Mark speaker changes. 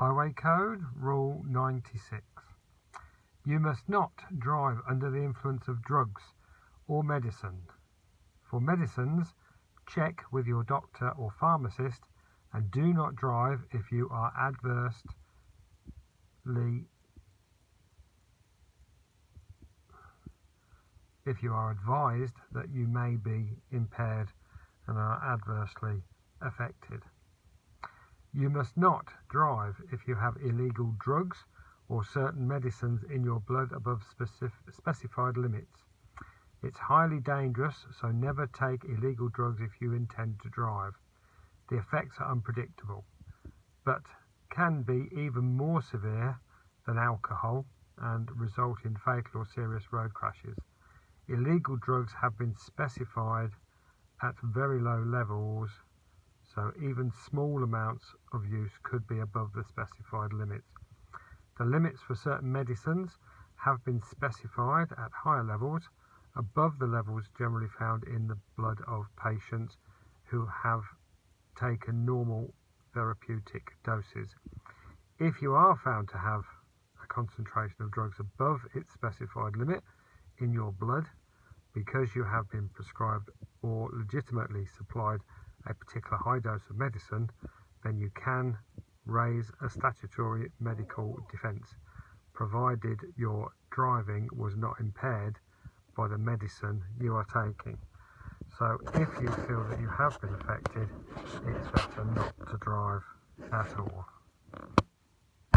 Speaker 1: Highway Code Rule 96. You must not drive under the influence of drugs or medicine. For medicines, check with your doctor or pharmacist, and do not drive if you are advised that you may be impaired and are adversely affected. You must not drive if you have illegal drugs or certain medicines in your blood above specified limits. It's highly dangerous, so never take illegal drugs if you intend to drive. The effects are unpredictable, but can be even more severe than alcohol and result in fatal or serious road crashes. Illegal drugs have been specified at very low levels, so even small amounts of use could be above the specified limits. The limits for certain medicines have been specified at higher levels, above the levels generally found in the blood of patients who have taken normal therapeutic doses. If you are found to have a concentration of drugs above its specified limit in your blood, because you have been prescribed or legitimately supplied a particular high dose of medicine, then you can raise a statutory medical defence, provided your driving was not impaired by the medicine you are taking. So if you feel that you have been affected, it's better not to drive at all.